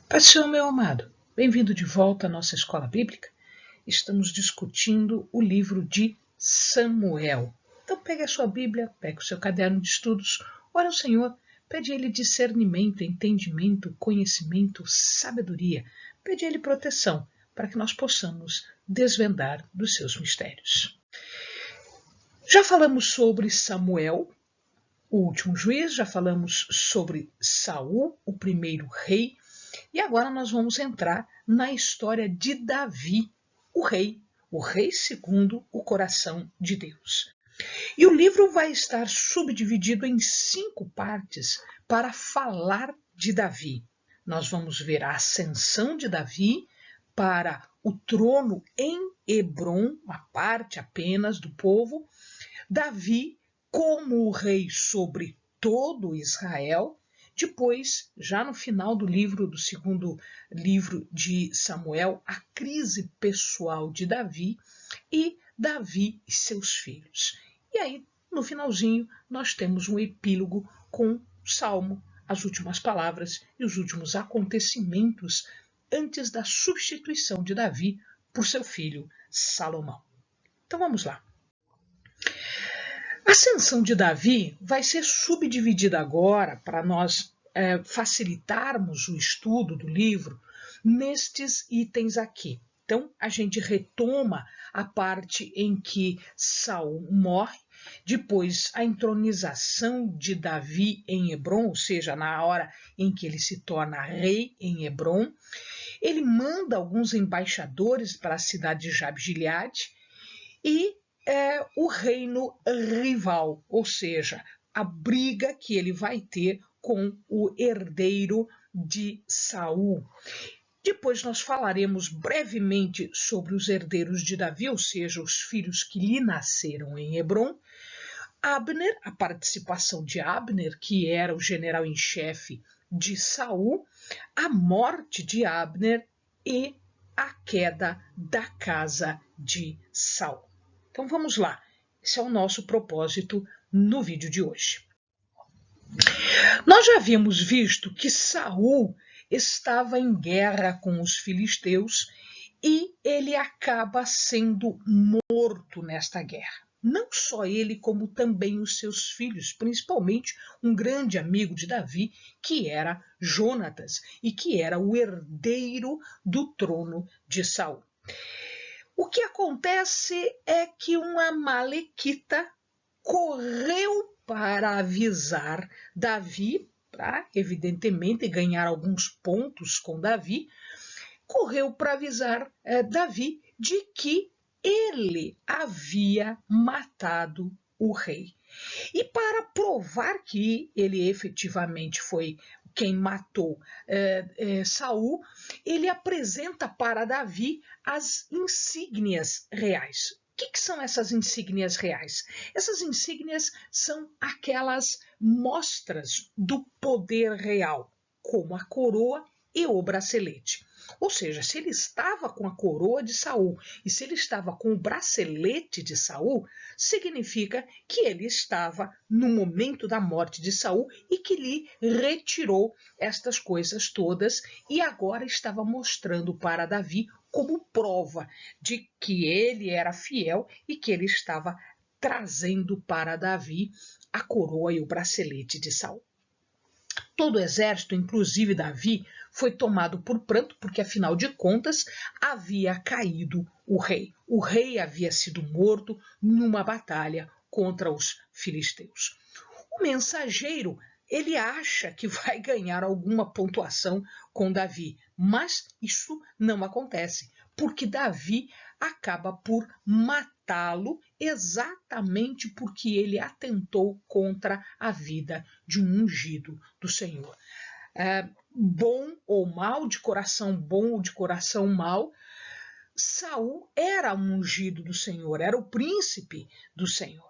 Pai do Senhor, meu amado, bem-vindo de volta à nossa escola bíblica. Estamos discutindo o livro de Samuel. Então pegue a sua Bíblia, pegue o seu caderno de estudos, ora ao Senhor, pede a Ele discernimento, entendimento, conhecimento, sabedoria. Pede a Ele proteção, para que nós possamos desvendar dos seus mistérios. Já falamos sobre Samuel, o último juiz, já falamos sobre Saul, o primeiro rei, e agora nós vamos entrar na história de Davi, o rei segundo o coração de Deus. E o livro vai estar subdividido em 5 partes para falar de Davi. Nós vamos ver a ascensão de Davi para o trono em Hebrom, uma parte apenas do povo, Davi como o rei sobre todo Israel. Depois, já no final do segundo livro de Samuel, a crise pessoal de Davi e Davi e seus filhos. E aí, no finalzinho, nós temos um epílogo com o Salmo, as últimas palavras e os últimos acontecimentos antes da substituição de Davi por seu filho Salomão. Então vamos lá. A ascensão de Davi vai ser subdividida agora, para nós facilitarmos o estudo do livro, nestes itens aqui. Então, a gente retoma a parte em que Saul morre, depois a entronização de Davi em Hebrom, ou seja, na hora em que ele se torna rei em Hebrom. Ele manda alguns embaixadores para a cidade de Jabes-Gileade e o reino rival, ou seja, a briga que ele vai ter com o herdeiro de Saul. Depois nós falaremos brevemente sobre os herdeiros de Davi, ou seja, os filhos que lhe nasceram em Hebrom. Abner, a participação de Abner, que era o general em chefe de Saul, a morte de Abner e a queda da casa de Saul. Então vamos lá, esse é o nosso propósito no vídeo de hoje. Nós já havíamos visto que Saul estava em guerra com os filisteus e ele acaba sendo morto nesta guerra. Não só ele, como também os seus filhos, principalmente um grande amigo de Davi, que era Jonatas, e que era o herdeiro do trono de Saul. O que acontece é que uma amalequita correu para avisar Davi, para, evidentemente, ganhar alguns pontos com Davi, correu para avisar Davi de que ele havia matado o rei. E para provar que ele efetivamente foi quem matou Saul, ele apresenta para Davi as insígnias reais. O que são essas insígnias reais? Essas insígnias são aquelas mostras do poder real, como a coroa e o bracelete. Ou seja, se ele estava com a coroa de Saul e se ele estava com o bracelete de Saul, significa que ele estava no momento da morte de Saul e que lhe retirou estas coisas todas e agora estava mostrando para Davi como prova de que ele era fiel e que ele estava trazendo para Davi a coroa e o bracelete de Saul. Todo o exército, inclusive Davi, foi tomado por pranto, porque afinal de contas havia caído o rei. O rei havia sido morto numa batalha contra os filisteus. O mensageiro, ele acha que vai ganhar alguma pontuação com Davi, mas isso não acontece, porque Davi acaba por matá-lo exatamente porque ele atentou contra a vida de um ungido do Senhor. Bom ou mal, de coração bom ou de coração mau, Saul era um ungido do Senhor, era o príncipe do Senhor.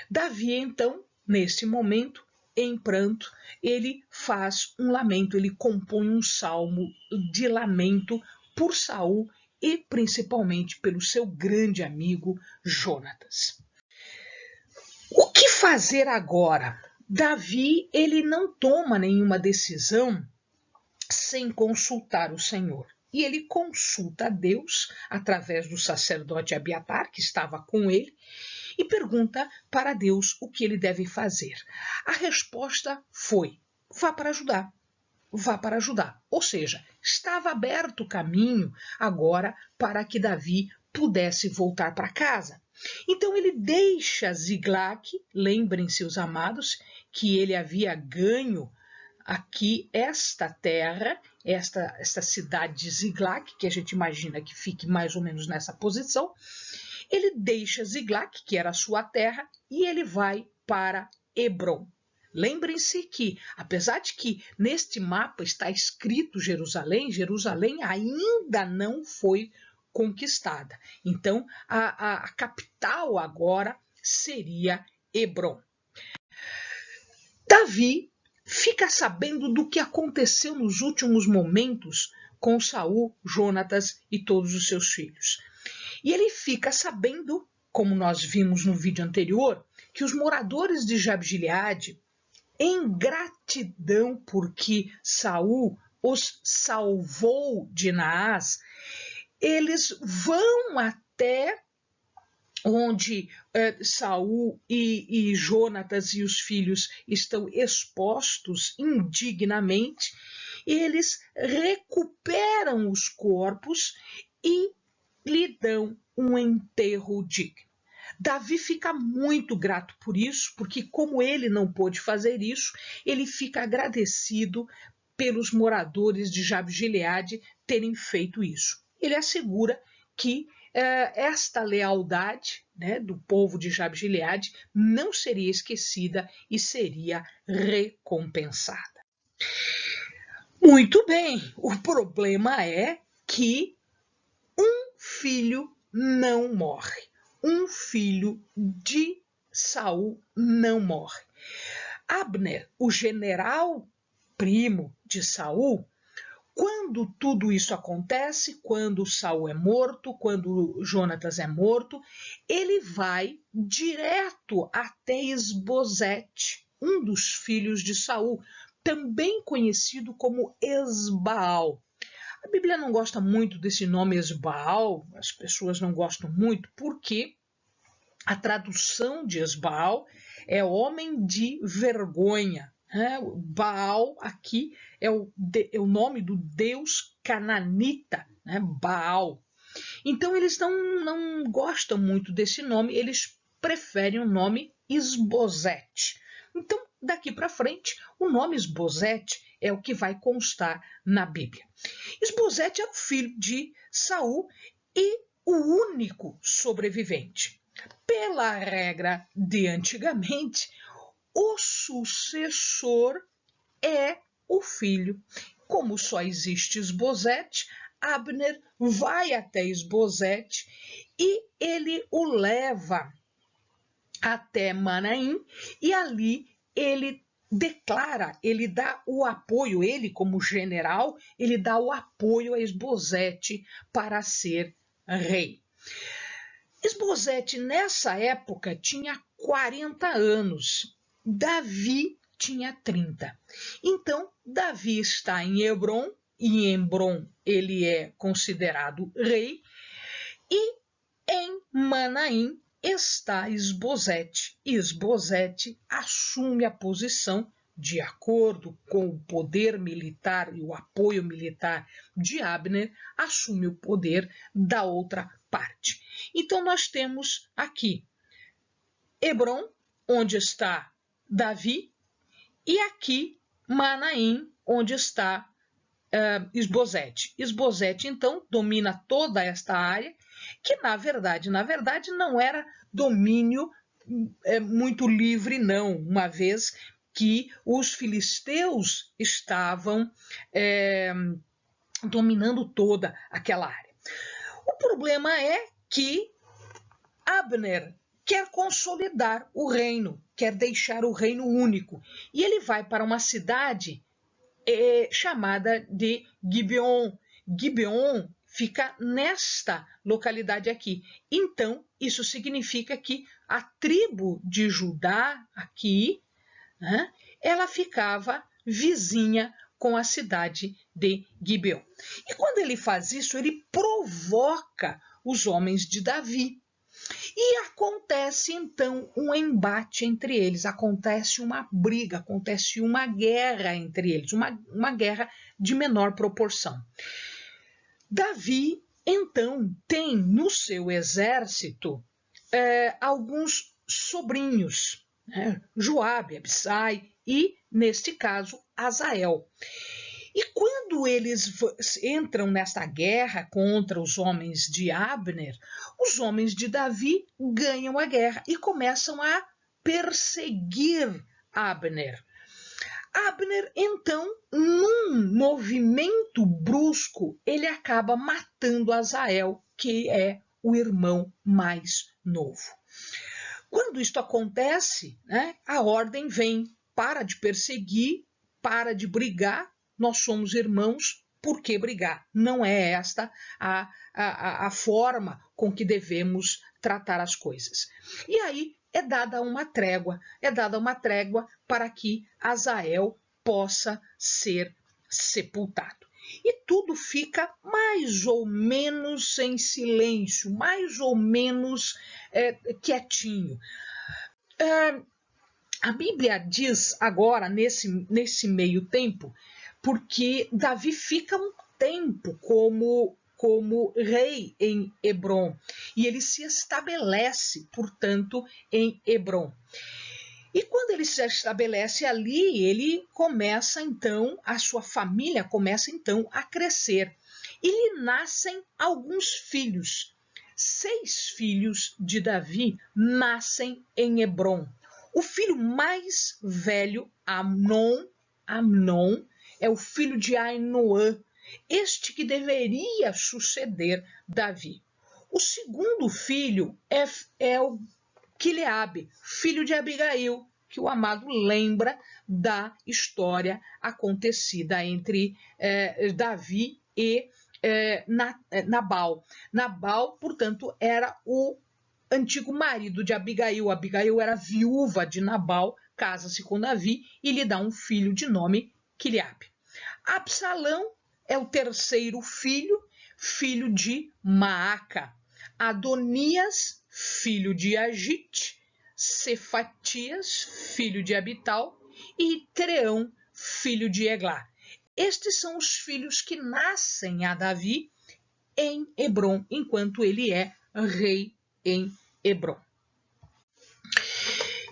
Davi, então, nesse momento, em pranto, ele faz um lamento, ele compõe um salmo de lamento por Saul e principalmente pelo seu grande amigo Jonatas. O que fazer agora? Davi, ele não toma nenhuma decisão sem consultar o Senhor. E ele consulta a Deus através do sacerdote Abiatar, que estava com ele, e pergunta para Deus o que ele deve fazer. A resposta foi: vá para Judá. Vá para Judá. Ou seja, estava aberto o caminho agora para que Davi pudesse voltar para casa. Então ele deixa Ziglag, lembrem-se os amados, que ele havia ganho aqui esta terra, esta cidade de Ziglag, que a gente imagina que fique mais ou menos nessa posição. Ele deixa Ziglag, que era a sua terra, e ele vai para Hebrom. Lembrem-se que, apesar de que neste mapa está escrito Jerusalém, Jerusalém ainda não foi conquistada. Então, a capital agora seria Hebrom. Davi fica sabendo do que aconteceu nos últimos momentos com Saul, Jonatas e todos os seus filhos. E ele fica sabendo, como nós vimos no vídeo anterior, que os moradores de Jabes-Gileade, em gratidão porque Saul os salvou de Naás, eles vão até onde Saul e Jonatas e os filhos estão expostos indignamente, eles recuperam os corpos e lhe dão um enterro digno. Davi fica muito grato por isso, porque como ele não pôde fazer isso, ele fica agradecido pelos moradores de Jabes-Gileade terem feito isso. Ele assegura que esta lealdade, né, do povo de Jabes-Gileade não seria esquecida e seria recompensada. Muito bem, o problema é que um filho não morre. Um filho de Saul não morre. Abner, o general primo de Saul, quando tudo isso acontece, quando Saul é morto, quando Jonatas é morto, ele vai direto até Esbozete, um dos filhos de Saul, também conhecido como Esbaal. A Bíblia não gosta muito desse nome Esbaal, as pessoas não gostam muito, porque a tradução de Esbaal é homem de vergonha. Baal aqui é o nome do deus cananita, né? Baal. Então eles não gostam muito desse nome, eles preferem o nome Esbozete. Então, daqui para frente, o nome Esbozete é o que vai constar na Bíblia. Esbozete é o filho de Saul e o único sobrevivente. Pela regra de antigamente, o sucessor é o filho. Como só existe Esbozete, Abner vai até Esbozete e ele o leva até Manaim e ali ele declara, ele dá o apoio, ele como general, ele dá o apoio a Esbozete para ser rei. Esbozete nessa época tinha 40 anos, Davi tinha 30. Então Davi está em Hebrom, e em Hebrom ele é considerado rei, e em Manaim está Esbozete. Esbozete assume a posição de acordo com o poder militar e o apoio militar de Abner, assume o poder da outra parte. Então nós temos aqui Hebrom, onde está Davi, e aqui Manaim, onde está Esbozete. Esbozete, então, domina toda esta área, que na verdade não era domínio muito livre, não, uma vez que os filisteus estavam dominando toda aquela área. O problema é que Abner quer consolidar o reino, quer deixar o reino único, e ele vai para uma cidade chamada de Gibeon. Gibeon fica nesta localidade aqui. Então, isso significa que a tribo de Judá aqui, ela ficava vizinha com a cidade de Gibeon. E quando ele faz isso, ele provoca os homens de Davi. E acontece então um embate entre eles, acontece uma briga, acontece uma guerra entre eles, uma guerra de menor proporção. Davi então tem no seu exército alguns sobrinhos, né? Joabe, Abissai e, neste caso, Azael. E quando eles entram nesta guerra contra os homens de Abner, os homens de Davi ganham a guerra e começam a perseguir Abner. Abner, então, num movimento brusco, ele acaba matando Azael, que é o irmão mais novo. Quando isto acontece, né, a ordem vem: para de perseguir, para de brigar, nós somos irmãos, por que brigar? Não é esta a forma com que devemos tratar as coisas. E aí é dada uma trégua para que Azael possa ser sepultado. E tudo fica mais ou menos em silêncio, mais ou menos quietinho. A Bíblia diz agora, nesse meio tempo, porque Davi fica um tempo como rei em Hebrom, e ele se estabelece, portanto, em Hebrom. E quando ele se estabelece ali, ele começa então, a sua família começa então a crescer. E lhe nascem alguns filhos. 6 filhos de Davi nascem em Hebrom. O filho mais velho, Amnon, é o filho de Ainoã, este que deveria suceder Davi. O segundo filho é o Quileabe, filho de Abigail, que o amado lembra da história acontecida entre Davi e Nabal. Nabal, portanto, era o antigo marido de Abigail. Abigail era viúva de Nabal, casa-se com Davi e lhe dá um filho de nome Quileabe. Absalão é o terceiro filho, filho de Maaca. Adonias, filho de Agite. Cefatias, filho de Abital, e Treão, filho de Eglá. Estes são os filhos que nascem a Davi em Hebrom, enquanto ele é rei em Hebrom.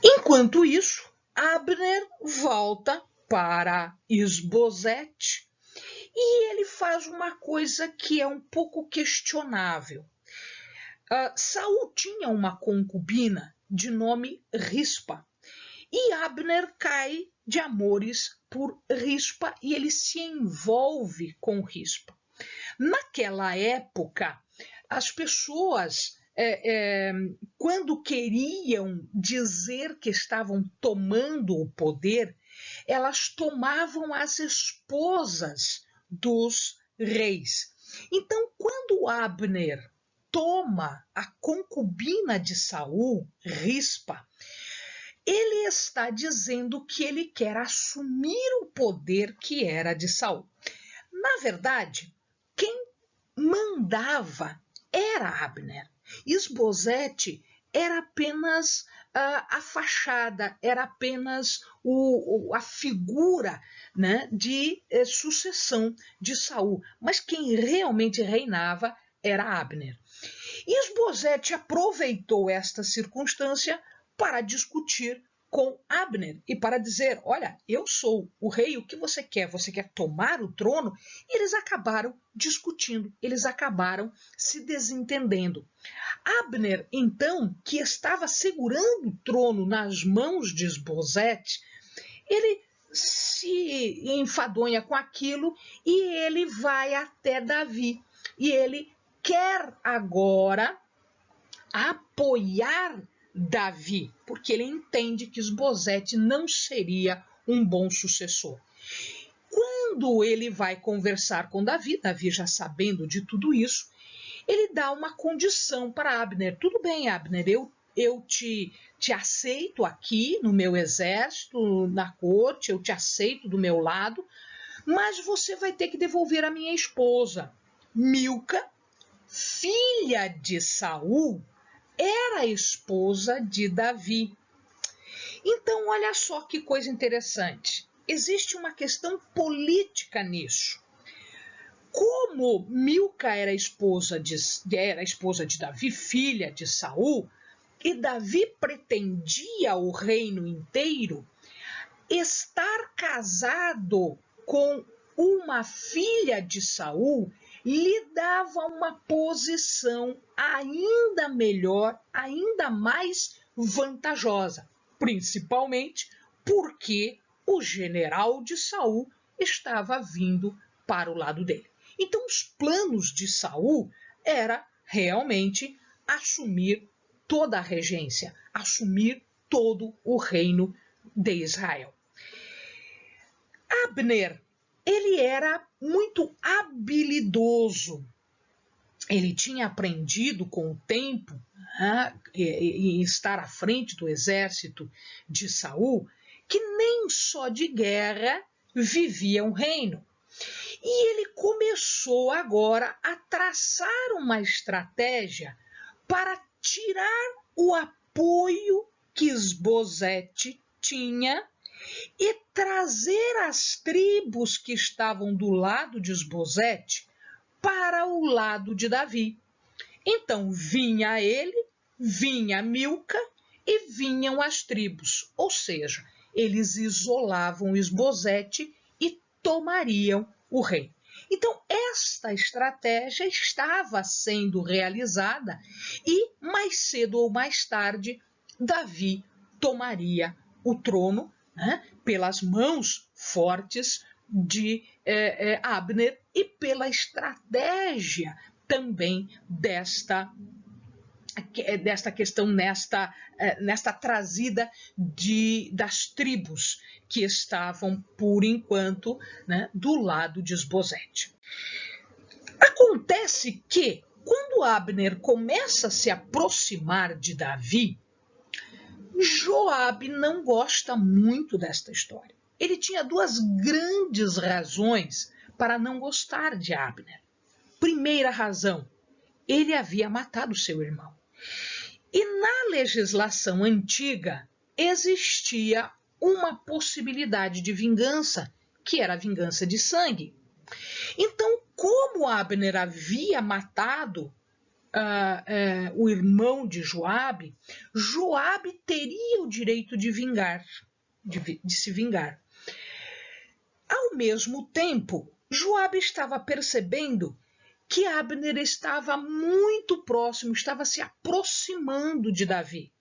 Enquanto isso, Abner volta para Isbosete e ele faz uma coisa que é um pouco questionável. Saul tinha uma concubina de nome Rispa, e Abner cai de amores por Rispa e ele se envolve com Rispa. Naquela época, as pessoas, quando queriam dizer que estavam tomando o poder, elas tomavam as esposas dos reis. Então, quando Abner toma a concubina de Saul, Rispa, ele está dizendo que ele quer assumir o poder que era de Saul. Na verdade, quem mandava era Abner. Isbosete era apenas a fachada, era apenas a figura, né, de sucessão de Saul. Mas quem realmente reinava era Abner. Isbosete aproveitou esta circunstância para discutir com Abner e para dizer: olha, eu sou o rei, o que você quer? Você quer tomar o trono? E eles acabaram discutindo, eles acabaram se desentendendo. Abner, então, que estava segurando o trono nas mãos de Isbosete, ele se enfadonha com aquilo e ele vai até Davi. E ele quer agora apoiar Davi, porque ele entende que Isbosete não seria um bom sucessor. Quando ele vai conversar com Davi, Davi já sabendo de tudo isso, ele dá uma condição para Abner. Tudo bem, Abner, eu te aceito aqui no meu exército, na corte, eu te aceito do meu lado, mas você vai ter que devolver a minha esposa. Milca, filha de Saul, era a esposa de Davi. Então, olha só que coisa interessante. Existe uma questão política nisso. Como Milca era esposa de Davi, filha de Saul, e Davi pretendia o reino inteiro, estar casado com uma filha de Saul lhe dava uma posição ainda melhor, ainda mais vantajosa, principalmente porque o general de Saul estava vindo para o lado dele. Então, os planos de Saul era realmente assumir toda a regência, assumir todo o reino de Israel. Abner, ele era muito habilidoso. Ele tinha aprendido com o tempo, em estar à frente do exército de Saul, que nem só de guerra vivia um reino. E ele começou agora a traçar uma estratégia para tirar o apoio que Esbozete tinha e trazer as tribos que estavam do lado de Esbozete para o lado de Davi. Então vinha ele, vinha Milca e vinham as tribos, ou seja, eles isolavam Esbozete e tomariam o reino. Então, esta estratégia estava sendo realizada e, mais cedo ou mais tarde, Davi tomaria o trono, pelas mãos fortes de Abner e pela estratégia também desta questão, nesta trazida das tribos que estavam, por enquanto, do lado de Esbozete. Acontece que, quando Abner começa a se aproximar de Davi, Joabe não gosta muito desta história. Ele tinha duas grandes razões para não gostar de Abner. Primeira razão, ele havia matado seu irmão. E na legislação antiga existia uma possibilidade de vingança, que era a vingança de sangue. Então, como Abner havia matado o irmão de Joabe, Joabe teria o direito de se vingar. Ao mesmo tempo, Joabe estava percebendo que Abner estava muito próximo, estava se aproximando de Davi.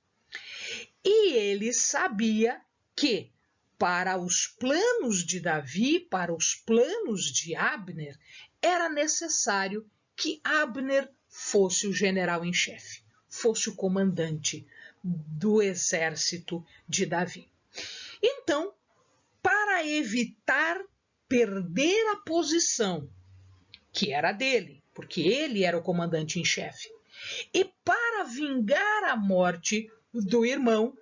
E ele sabia que, para os planos de Davi, para os planos de Abner, era necessário que Abner fosse o general em chefe, fosse o comandante do exército de Davi. Então, para evitar perder a posição que era dele, porque ele era o comandante em chefe, e para vingar a morte do irmão,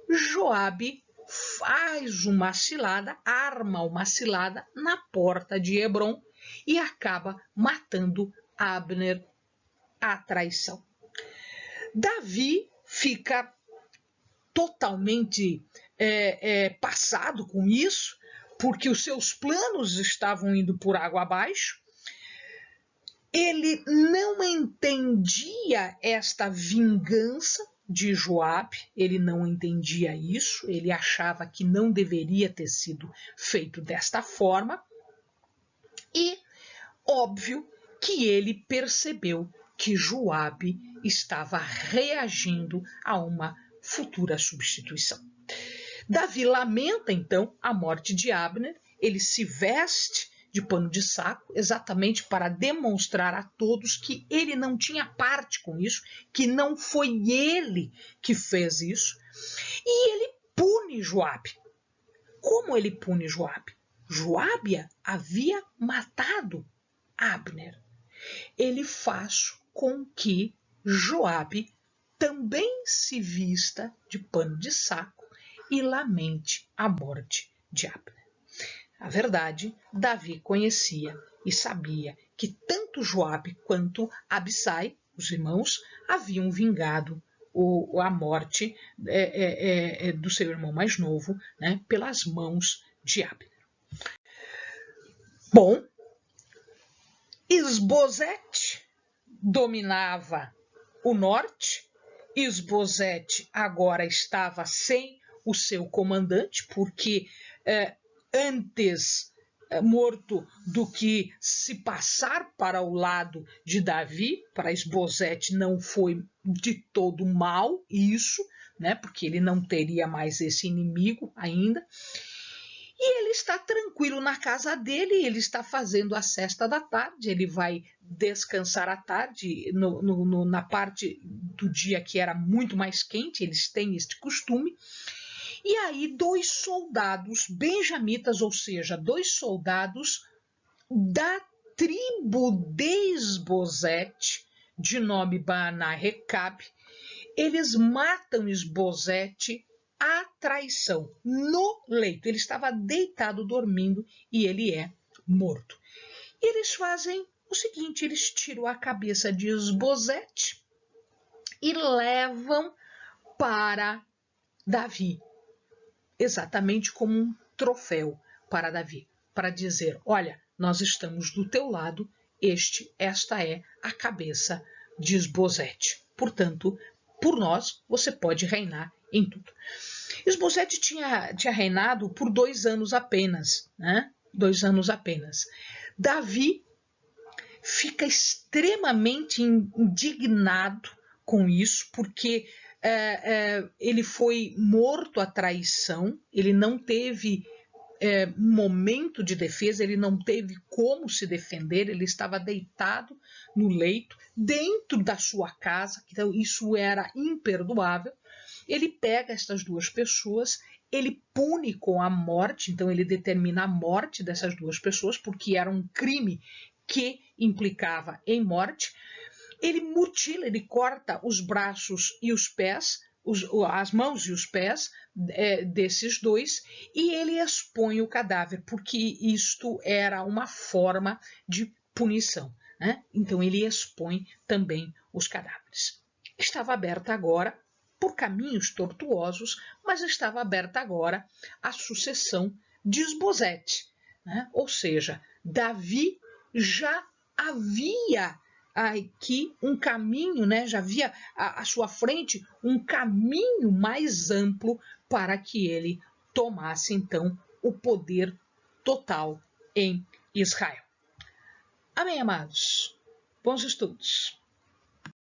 Joabe faz uma cilada, arma uma cilada na porta de Hebrom e acaba matando Abner à traição. Davi fica totalmente passado com isso, porque os seus planos estavam indo por água abaixo. Ele não entendia esta vingança de Joabe, ele não entendia isso, ele achava que não deveria ter sido feito desta forma, e óbvio que ele percebeu que Joabe estava reagindo a uma futura substituição. Davi lamenta então a morte de Abner, ele se veste de pano de saco, exatamente para demonstrar a todos que ele não tinha parte com isso, que não foi ele que fez isso, e ele pune Joabe. Como ele pune Joabe? Joabe havia matado Abner. Ele faz com que Joabe também se vista de pano de saco e lamente a morte de Abner. A verdade, Davi conhecia e sabia que tanto Joabe quanto Abissai, os irmãos, haviam vingado a morte do seu irmão mais novo, né, pelas mãos de Abner. Bom, Isbosete dominava o norte. Isbosete agora estava sem o seu comandante, porque antes morto do que se passar para o lado de Davi. Para Isbosete não foi de todo mal isso, né? Porque ele não teria mais esse inimigo ainda. E ele está tranquilo na casa dele, ele está fazendo a sesta da tarde, ele vai descansar à tarde, na parte do dia que era muito mais quente, eles têm este costume. E aí 2 soldados benjamitas, ou seja, 2 soldados da tribo de Isbosete, de nome Baana Recabe, eles matam Isbosete à traição, no leito. Ele estava deitado, dormindo, e ele é morto. E eles fazem o seguinte, eles tiram a cabeça de Isbosete e levam para Davi, exatamente como um troféu para Davi, para dizer, olha, nós estamos do teu lado, esta é a cabeça de Isbosete. Portanto, por nós, você pode reinar em tudo. Isbosete tinha reinado por 2 anos apenas, né? 2 anos apenas. Davi fica extremamente indignado com isso, porque ele foi morto à traição, ele não teve momento de defesa, ele não teve como se defender, ele estava deitado no leito, dentro da sua casa, então isso era imperdoável. Ele pega estas 2 pessoas, ele pune com a morte, então ele determina a morte dessas 2 pessoas, porque era um crime que implicava em morte. Ele mutila, ele corta os braços e os pés, as mãos e os pés desses 2, e ele expõe o cadáver, porque isto era uma forma de punição, né? Então ele expõe também os cadáveres. Estava aberta agora, por caminhos tortuosos, mas estava aberta agora a sucessão de Isbosete, né? Ou seja, Davi já havia aqui um caminho, né? Já havia à sua frente um caminho mais amplo para que ele tomasse então o poder total em Israel. Amém, amados? Bons estudos.